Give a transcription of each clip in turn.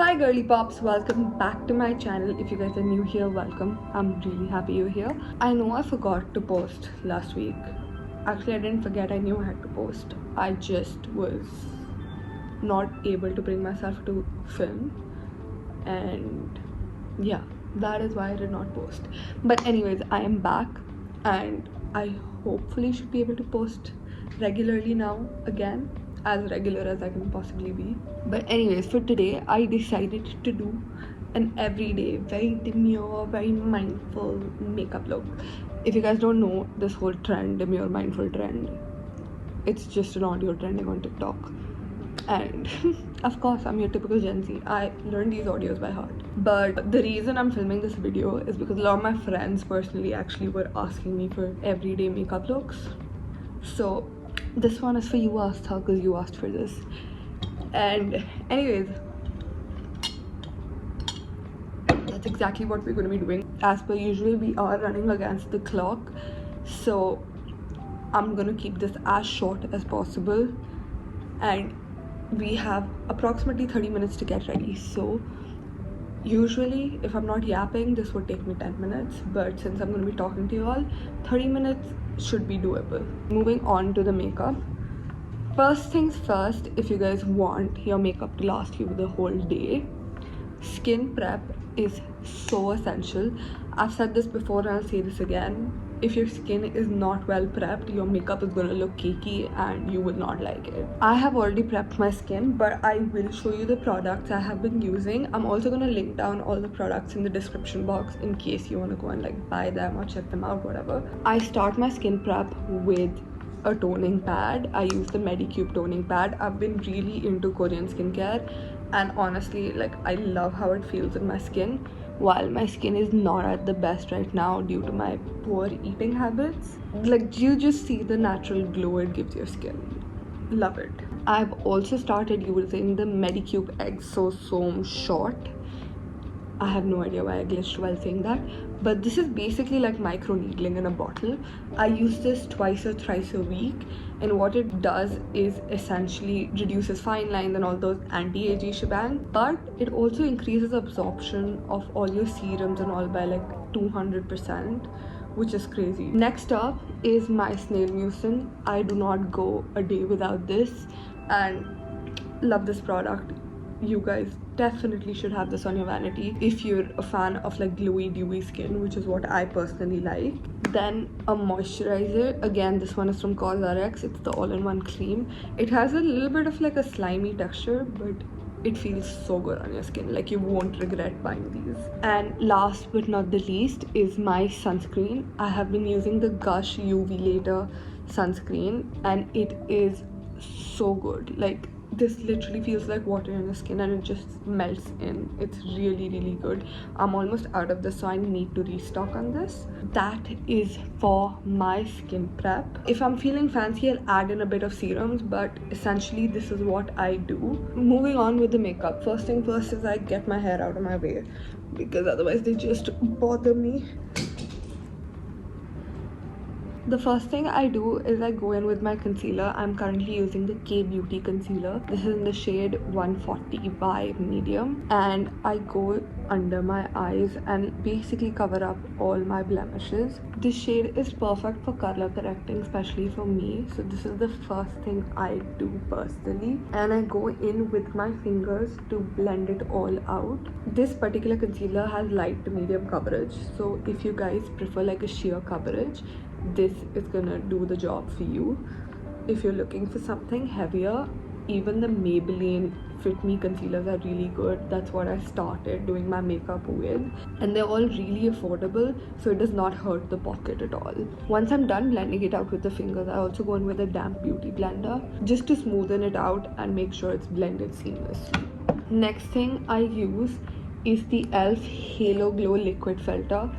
Hi girly pops, welcome back to my channel. If you guys are new here, welcome. I'm really happy you're here. I know I forgot to post last week. Actually, I didn't forget, I knew I had to post. I just was not able to bring myself to film, and yeah, that is why I did not post. But anyways, I am back and I hopefully should be able to post regularly now again, as regular as I can possibly be. But anyways, for today I decided to do an everyday, very demure, very mindful makeup look. If you guys don't know this whole trend, demure mindful trend, it's just an audio trending on TikTok. And of course, I'm your typical Gen Z. I learned these audios by heart. But the reason I'm filming this video is because a lot of my friends personally actually were asking me for everyday makeup looks. So this one is for you, Astha, because you asked for this. And anyways, that's exactly what we're going to be doing. As per usual, we are running against the clock, so I'm going to keep this as short as possible, and we have approximately 30 minutes to get ready. So usually if I'm not yapping, this would take me 10 minutes, but since I'm going to be talking to you all, 30 minutes should be doable. Moving on to the makeup. First things first, if you guys want your makeup to last you the whole day, skin prep is so essential. I've said this before and I'll say this again. If your skin is not well prepped, your makeup is gonna look cakey and you will not like it. I have already prepped my skin, but I will show you the products I have been using. I'm also gonna link down all the products in the description box in case you wanna go and like buy them or check them out, whatever. I start my skin prep with a toning pad. I use the Medicube toning pad. I've been really into Korean skincare, and honestly, like, I love how it feels in my skin. While my skin is not at the best right now due to my poor eating habits, like, you just see the natural glow it gives your skin. Love it. I've also started using the Medicube Exosome Short. I have no idea why I glitched while saying that, but this is basically like micro needling in a bottle. I use this twice or thrice a week, and what it does is essentially reduces fine lines and all those anti-aging shebang, but it also increases absorption of all your serums and all by like 200%, which is crazy. Next up is my snail mucin. I do not go a day without this and love this product. You guys definitely should have this on your vanity if you're a fan of like glowy dewy skin, which is what I personally like. Then a moisturizer. Again, this one is from CosRx. It's the all-in-one cream. It has a little bit of like a slimy texture, but it feels so good on your skin. Like, you won't regret buying these. And last but not the least is my sunscreen. I have been using the Gush UV Later sunscreen, and it is so good. Like, this literally feels like water in your skin and it just melts in. It's really good. I'm almost out of this, so I need to restock on this. That is for my skin prep. If I'm feeling fancy, I'll add in a bit of serums, but essentially this is what I do. Moving on with the makeup. First thing first is I get my hair out of my way, because otherwise they just bother me. The first thing I do is I go in with my concealer. I'm currently using the K Beauty concealer. This is in the shade 140 by medium, and I go under my eyes and basically cover up all my blemishes. This shade is perfect for color correcting, especially for me. So this is the first thing I do personally, and I go in with my fingers to blend it all out. This particular concealer has light to medium coverage, so if you guys prefer like a sheer coverage, this is gonna do the job for you. If you're looking for something heavier, even the Maybelline Fit Me concealers are really good. That's what I started doing my makeup with, and they're all really affordable, so it does not hurt the pocket at all. Once I'm done blending it out with the fingers, I also go in with a damp beauty blender just to smoothen it out and make sure it's blended seamlessly. Next thing I use is the e.l.f. Halo Glow Liquid Filter.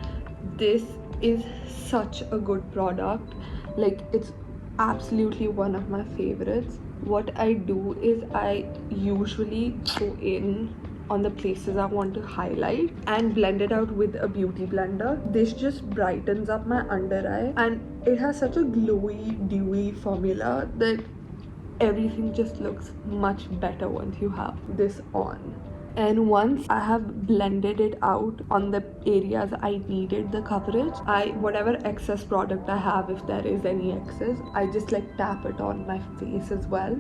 This is such a good product. Like, it's absolutely one of my favorites. What I do is I usually go in on the places I want to highlight and blend it out with a beauty blender. This just brightens up my under eye, and it has such a glowy dewy formula that everything just looks much better once you have this on. And once I have blended it out on the areas I needed the coverage, whatever excess product I have, if there is any excess, I just like tap it on my face as well.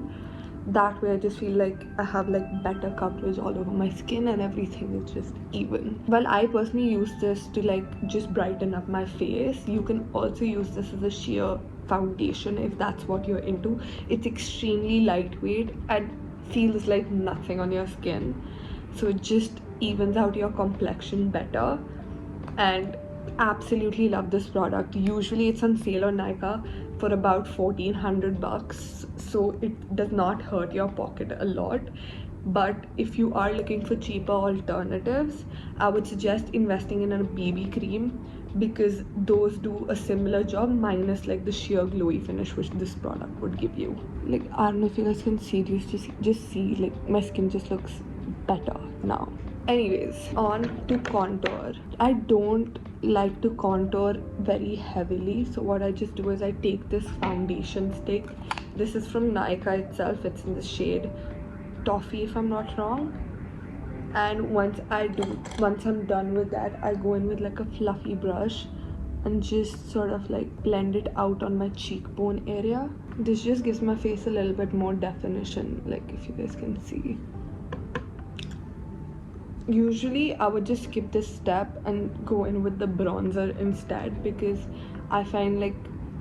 That way I just feel like I have like better coverage all over my skin and everything is just even. Well, I personally use this to like just brighten up my face. You can also use this as a sheer foundation if that's what you're into. It's extremely lightweight and feels like nothing on your skin, so it just evens out your complexion better. And absolutely love this product. Usually it's on sale on Nykaa for about 1400 bucks, so it does not hurt your pocket a lot. But if you are looking for cheaper alternatives, I would suggest investing in a BB cream, because those do a similar job minus like the sheer glowy finish which this product would give you. Like, I don't know if you guys can see this, just see like my skin just looks better now. Anyways, on to contour. I don't like to contour very heavily, so what I just do is I take this foundation stick. This is from Nykaa itself. It's in the shade Toffee if I'm not wrong. And once I'm done with that, I go in with like a fluffy brush and just sort of like blend it out on my cheekbone area. This just gives my face a little bit more definition, like if you guys can see. Usually I would just skip this step and go in with the bronzer instead, because I find like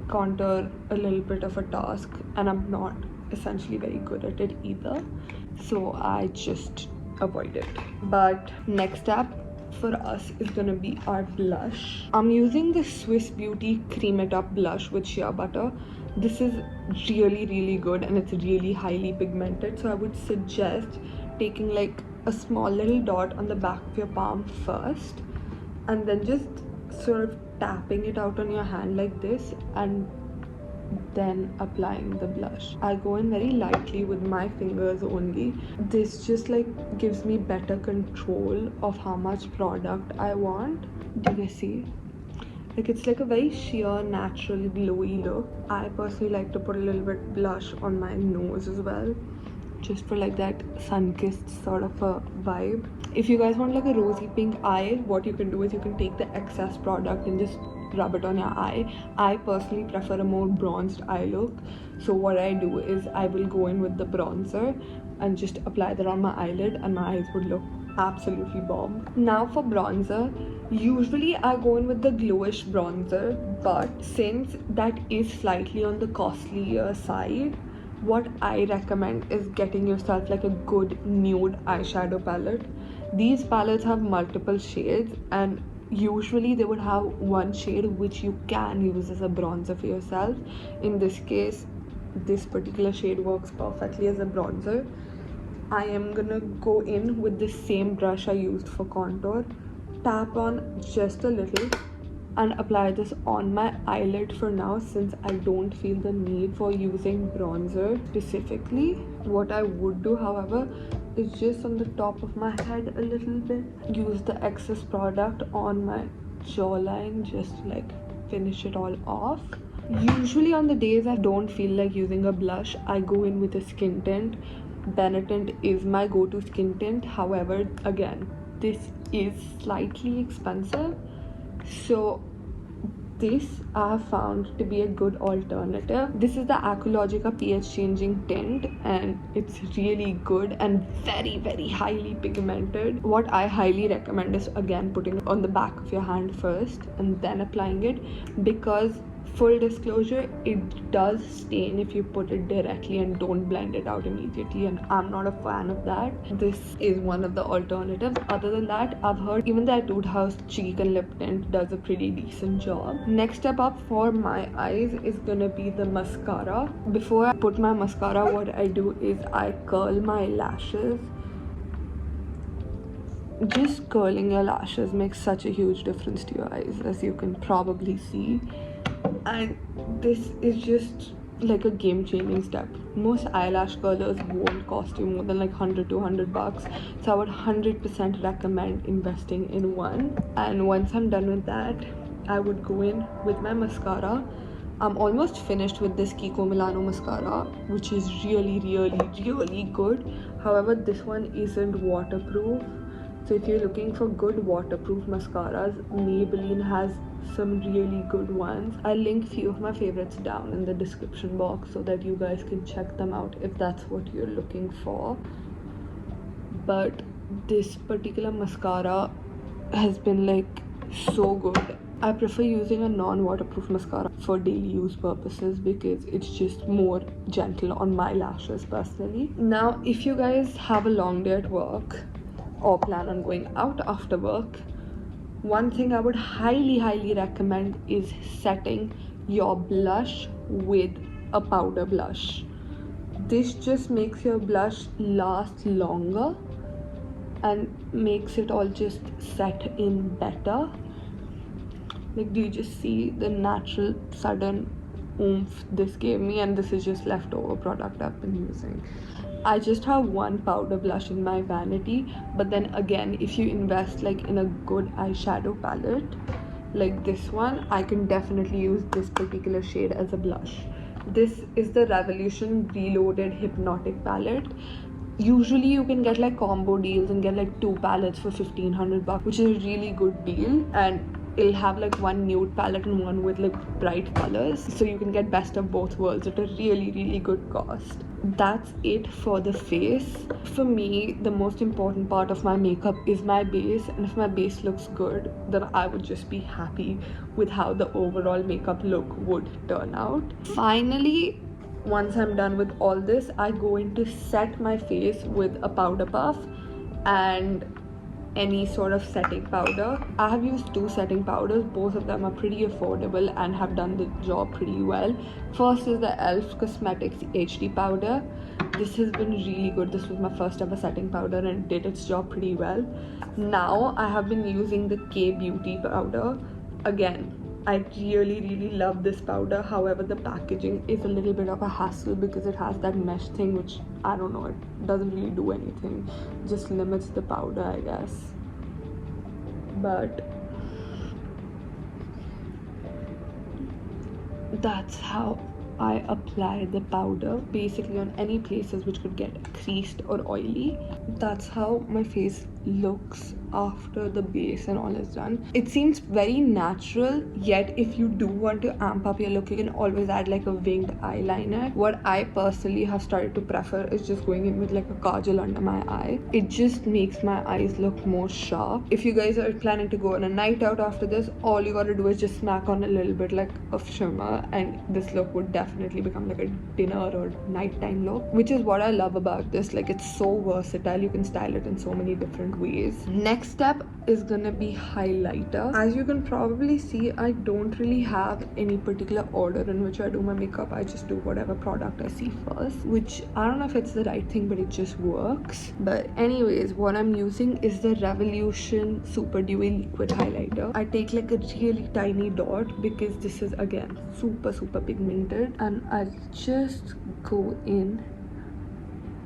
contour a little bit of a task and I'm not essentially very good at it either, so I just avoid it. But next step for us is gonna be our blush. I'm using the Swiss Beauty Cream It Up blush with shea butter. This is really good and it's really highly pigmented, so I would suggest taking like a small little dot on the back of your palm first, and then just sort of tapping it out on your hand like this, and then applying the blush. I go in very lightly with my fingers only. This just like gives me better control of how much product I want. Do you guys see? Like, it's like a very sheer, natural, glowy look. I personally like to put a little bit blush on my nose as well, just for like that sun-kissed sort of a vibe. If you guys want like a rosy pink eye, what you can do is you can take the excess product and just rub it on your eye. I personally prefer a more bronzed eye look, so what I do is I will go in with the bronzer and just apply that on my eyelid, and my eyes would look absolutely bomb. Now for bronzer, usually I go in with the glowish bronzer, but since that is slightly on the costlier side, what I recommend is getting yourself like a good nude eyeshadow palette. These palettes have multiple shades, and usually they would have one shade which you can use as a bronzer for yourself. In this case, this particular shade works perfectly as a bronzer. I am gonna go in with the same brush I used for contour, tap on just a little, and apply this on my eyelid for now, since I don't feel the need for using bronzer specifically. What I would do, however, is just on the top of my head a little bit, use the excess product on my jawline just to like finish it all off. Usually on the days I don't feel like using a blush, I go in with a skin tint. Benetint is my go-to skin tint. However, again, this is slightly expensive, so this I have found to be a good alternative. This is the Aqualogica pH changing tint, and it's really good and very highly pigmented. What I highly recommend is again putting it on the back of your hand first and then applying it, because full disclosure, it does stain if you put it directly and don't blend it out immediately, and I'm not a fan of that. This is one of the alternatives. Other than that, I've heard even the Etude House cheek and lip tint does a pretty decent job. Next step up for my eyes is gonna be the mascara. Before I put my mascara, what I do is I curl my lashes. Just curling your lashes makes such a huge difference to your eyes, as you can probably see. And this is just like a game-changing step. Most eyelash curlers won't cost you more than like 100 to 200 bucks, so I would 100% recommend investing in one. And once I'm done with that, I would go in with my mascara I'm almost finished with this Kiko Milano mascara, which is really good. However, this one isn't waterproof. So if you're looking for good waterproof mascaras, Maybelline has some really good ones. I'll link few of my favorites down in the description box so that you guys can check them out if that's what you're looking for. But this particular mascara has been like so good. I prefer using a non-waterproof mascara for daily use purposes because it's just more gentle on my lashes personally. Now, if you guys have a long day at work or plan on going out after work, one thing I would highly recommend is setting your blush with a powder blush. This just makes your blush last longer and makes it all just set in better. Like, do you just see the natural sudden oomph this gave me? And this is just leftover product I've been using. I just have one powder blush in my vanity, but then again, if you invest like in a good eyeshadow palette like this one, I can definitely use this particular shade as a blush. This is the Revolution Reloaded Hypnotic palette. Usually you can get like combo deals and get like 2 palettes for 1500 bucks, which is a really good deal, and it'll have like one nude palette and one with like bright colors, so you can get best of both worlds at a really good cost. That's it for the face. For me, the most important part of my makeup is my base, and if my base looks good, then I would just be happy with how the overall makeup look would turn out. Finally, once I'm done with all this, I go in to set my face with a powder puff and any sort of setting powder. I have used 2 setting powders. Both of them are pretty affordable and have done the job pretty well. First is the e.l.f. Cosmetics HD powder. This has been really good. This was my first ever setting powder and did its job pretty well. Now I have been using the K Beauty powder. Again, I really love this powder. However, the packaging is a little bit of a hassle because it has that mesh thing, which I don't know, it doesn't really do anything, just limits the powder, I guess. But that's how I apply the powder, basically on any places which could get creased or oily. That's how my face looks after the base and all is done. It seems very natural, yet if you do want to amp up your look, you can always add like a winged eyeliner. What I personally have started to prefer is just going in with like a kajal under my eye. It just makes my eyes look more sharp. If you guys are planning to go on a night out after this, all you gotta do is just smack on a little bit like of shimmer, and this look would definitely become like a dinner or nighttime look, which is what I love about this. Like, it's so versatile, you can style it in so many different ways. Next step is gonna be highlighter. As you can probably see, I don't really have any particular order in which I do my makeup. I just do whatever product I see first, which I don't know if it's the right thing, but it just works. But anyways, what I'm using is the Revolution Super Dewy Liquid Highlighter. I take like a really tiny dot because this is again super pigmented, and I'll just go in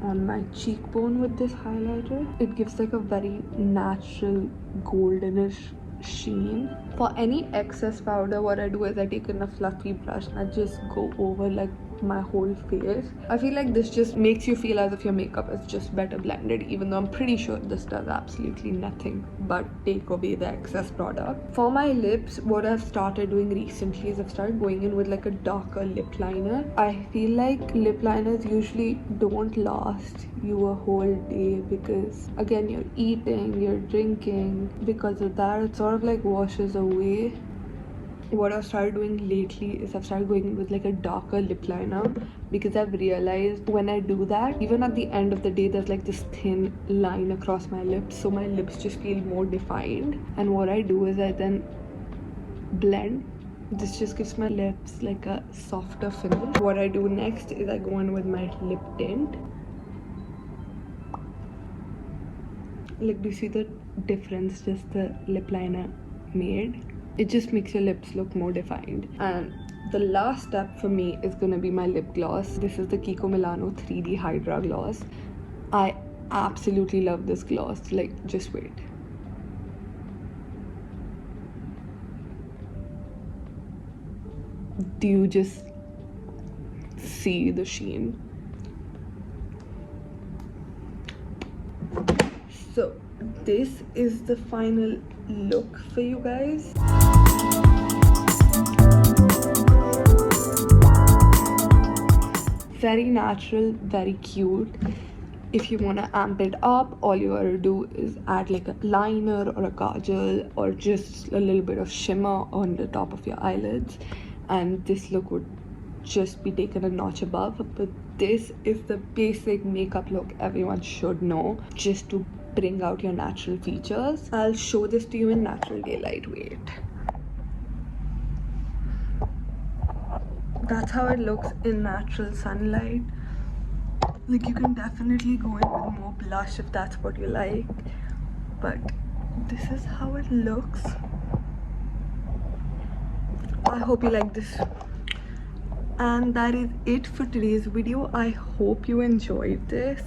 on my cheekbone with this highlighter. It gives like a very natural goldenish sheen. For any excess powder, what I do is I take in a fluffy brush and I just go over like my whole face. I feel like this just makes you feel as if your makeup is just better blended, even though I'm pretty sure this does absolutely nothing but take away the excess product. For my lips, what I've started doing recently is I've started going in with like a darker lip liner. I feel like lip liners usually don't last you a whole day because again, you're eating, you're drinking. Because of that, it sort of like washes away. What I've started doing lately is I've started going with like a darker lip liner because I've realized when I do that, even at the end of the day, there's like this thin line across my lips, so my lips just feel more defined. And what I do is I then blend. This just gives my lips like a softer finish. What I do next is I go in with my lip tint. Like, do you see the difference just the lip liner made? It just makes your lips look more defined. And the last step for me is gonna be my lip gloss. This is the Kiko Milano 3D Hydra Gloss. I absolutely love this gloss. Like, just wait. do you just see the sheen? So this is the final look for you guys. Very natural, very cute. If you want to amp it up, all you gotta do is add like a liner or a kajal or just a little bit of shimmer on the top of your eyelids, and this look would just be taken a notch above. But this is the basic makeup look everyone should know, just to bring out your natural features. I'll show this to you in natural daylight. Wait. That's how it looks in natural sunlight. Like, you can definitely go in with more blush if that's what you like, but this is how it looks. I hope you like this, and that is it for today's video. I hope you enjoyed this,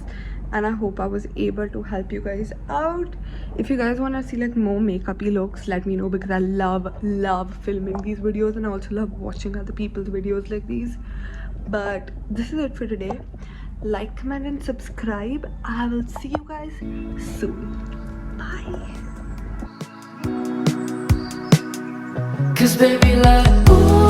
and I hope I was able to help you guys out. If you guys want to see like more makeupy looks, let me know, because I love filming these videos, and I also love watching other people's videos like these. But this is it for today. Like, comment and subscribe. I will see you guys soon. Bye. 'Cause baby, like, ooh.